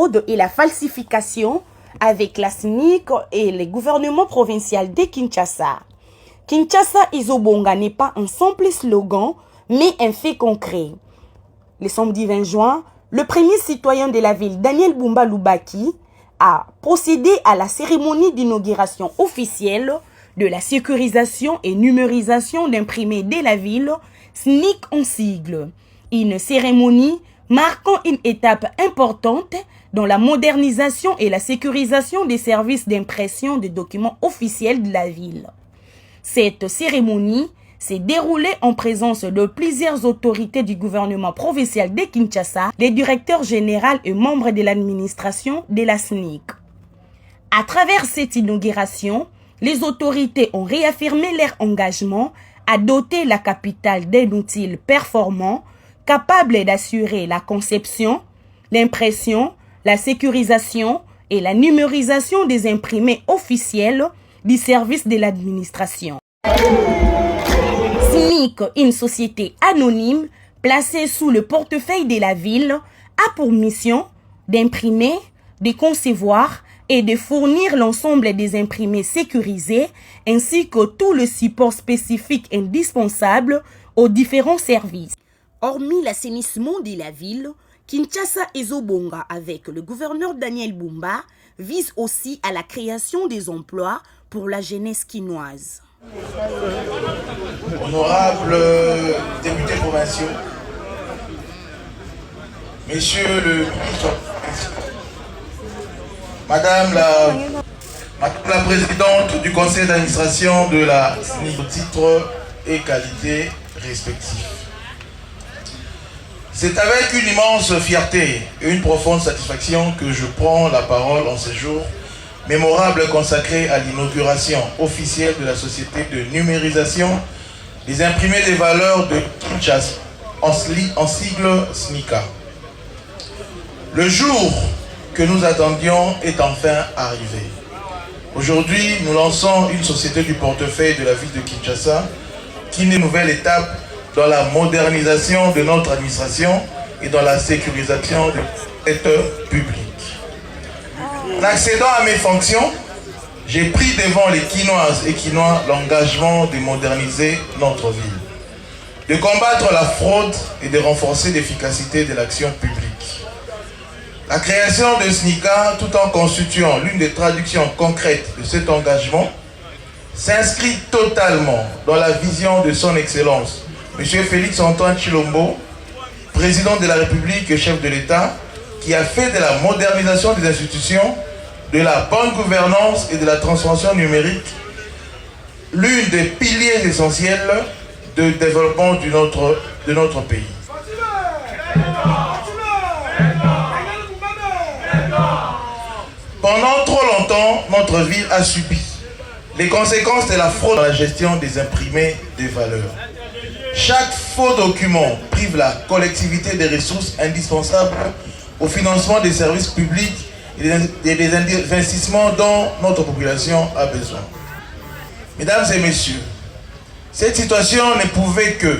fraude et la falsification avec la SNIC et le gouvernement provincial de Kinshasa. Kinshasa Izobonga n'est pas un simple slogan, mais un fait concret. Le samedi 20 juin, le premier citoyen de la ville, Daniel Bumba Lubaki, a procédé à la cérémonie d'inauguration officielle de la sécurisation et numérisation d'imprimés de la ville, SNIC en sigle. Une cérémonie marquant une étape importante dans la modernisation et la sécurisation des services d'impression de documents officiels de la ville. Cette cérémonie s'est déroulée en présence de plusieurs autorités du gouvernement provincial de Kinshasa, les directeurs généraux et membres de l'administration de la SNIC. À travers cette inauguration, les autorités ont réaffirmé leur engagement à doter la capitale d'un outil performant capable d'assurer la conception, l'impression, la sécurisation et la numérisation des imprimés officiels du service de l'administration. SNIC, une société anonyme placée sous le portefeuille de la ville, a pour mission d'imprimer, de concevoir et de fournir l'ensemble des imprimés sécurisés ainsi que tout le support spécifique indispensable aux différents services. Hormis l'assainissement de la ville, Kinshasa Izobonga avec le gouverneur Daniel Bumba vise aussi à la création des emplois pour la jeunesse quinoise. Honorables députés provinciaux, Messieurs le ministre, Madame la présidente du conseil d'administration de la SNIC, titre et qualité respectifs. C'est avec une immense fierté et une profonde satisfaction que je prends la parole en ce jour mémorable consacré à l'inauguration officielle de la société de numérisation des imprimés des valeurs de Kinshasa, en sigle SNICA. Le jour que nous attendions est enfin arrivé. Aujourd'hui, nous lançons une société du portefeuille de la ville de Kinshasa qui est une nouvelle étape dans la modernisation de notre administration et dans la sécurisation du secteur public. En accédant à mes fonctions, j'ai pris devant les Quinoises et Quinois l'engagement de moderniser notre ville, de combattre la fraude et de renforcer l'efficacité de l'action publique. La création de SNICA, tout en constituant l'une des traductions concrètes de cet engagement, s'inscrit totalement dans la vision de son Excellence, M. Félix Antoine Tshilombo, président de la République et chef de l'État, qui a fait de la modernisation des institutions, de la bonne gouvernance et de la transformation numérique l'une des piliers essentiels de développement de notre pays. Pendant trop longtemps, notre ville a subi les conséquences de la fraude dans la gestion des imprimés des valeurs. Chaque faux document prive la collectivité des ressources indispensables au financement des services publics et des investissements dont notre population a besoin. Mesdames et messieurs, cette situation ne pouvait que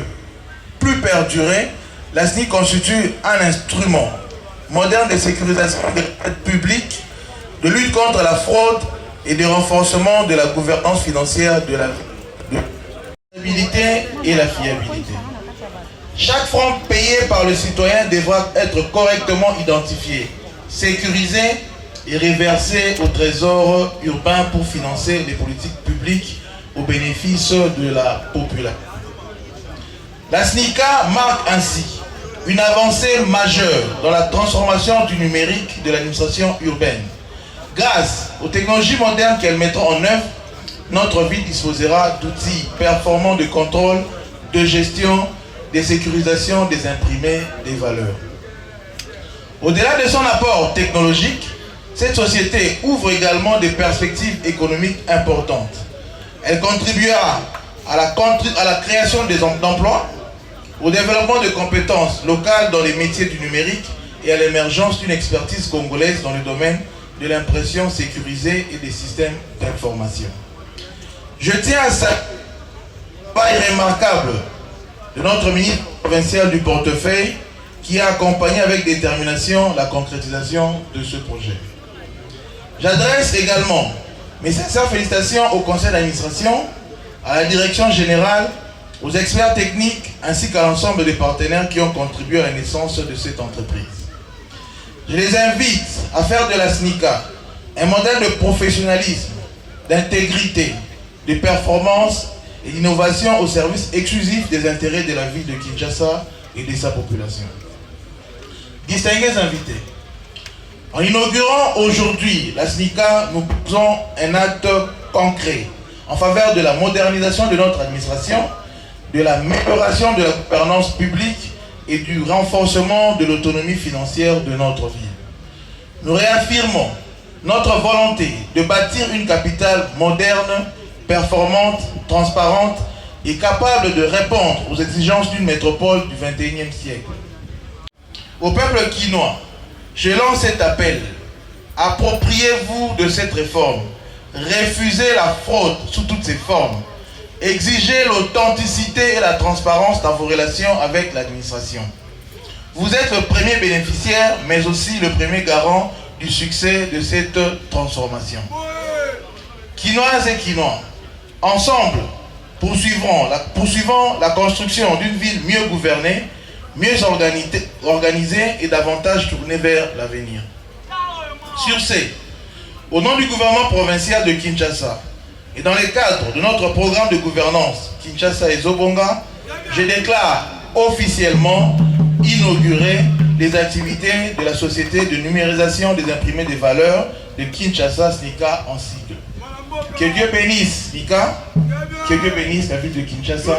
plus perdurer. La SNIC constitue un instrument moderne de sécurisation des aides publiques, de lutte contre la fraude et de renforcement de la gouvernance financière de la stabilité et la fiabilité. Chaque franc payé par le citoyen devra être correctement identifié, sécurisé et reversé au trésor urbain pour financer les politiques publiques au bénéfice de la population. La SNICA marque ainsi une avancée majeure dans la transformation du numérique de l'administration urbaine. Grâce aux technologies modernes qu'elle mettra en œuvre, notre ville disposera d'outils performants de contrôle, de gestion, de sécurisation des imprimés des valeurs. Au-delà de son apport technologique, cette société ouvre également des perspectives économiques importantes. Elle contribuera à la création d'emplois, au développement de compétences locales dans les métiers du numérique et à l'émergence d'une expertise congolaise dans le domaine de l'impression sécurisée et des systèmes d'information. Je tiens à saluer le travail remarquable de notre ministre provincial du portefeuille, qui a accompagné avec détermination la concrétisation de ce projet. J'adresse également mes sincères félicitations au conseil d'administration, à la direction générale, aux experts techniques ainsi qu'à l'ensemble des partenaires qui ont contribué à la naissance de cette entreprise. Je les invite à faire de la SNICA un modèle de professionnalisme, d'intégrité, de performance et d'innovation au service exclusif des intérêts de la ville de Kinshasa et de sa population. Distingués invités, en inaugurant aujourd'hui la SNICA, nous posons un acte concret en faveur de la modernisation de notre administration, de l'amélioration de la gouvernance publique et du renforcement de l'autonomie financière de notre ville. Nous réaffirmons notre volonté de bâtir une capitale moderne, performante, transparente et capable de répondre aux exigences d'une métropole du XXIe siècle. Au peuple quinois, je lance cet appel. Appropriez-vous de cette réforme. Refusez la fraude sous toutes ses formes. Exigez l'authenticité et la transparence dans vos relations avec l'administration. Vous êtes le premier bénéficiaire, mais aussi le premier garant du succès de cette transformation. Quinoises et Quinois, ensemble, poursuivons la construction d'une ville mieux gouvernée, mieux organisée et davantage tournée vers l'avenir. Sur ce, au nom du gouvernement provincial de Kinshasa et dans le cadre de notre programme de gouvernance Kinshasa et Zobonga, je déclare officiellement inaugurer les activités de la société de numérisation des imprimés des valeurs de Kinshasa SNICA en sigle. Que Dieu bénisse SNICA, que Dieu bénisse la ville de Kinshasa,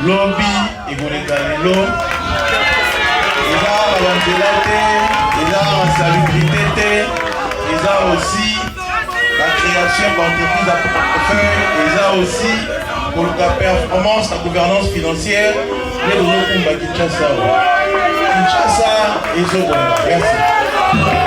lobby et Gonekalelo, les arts les arts en salubrité, les arts aussi la création d'entreprises à portefeuille, les arts aussi pour la performance, la gouvernance financière, les Kinshasa et Zobonga. Merci.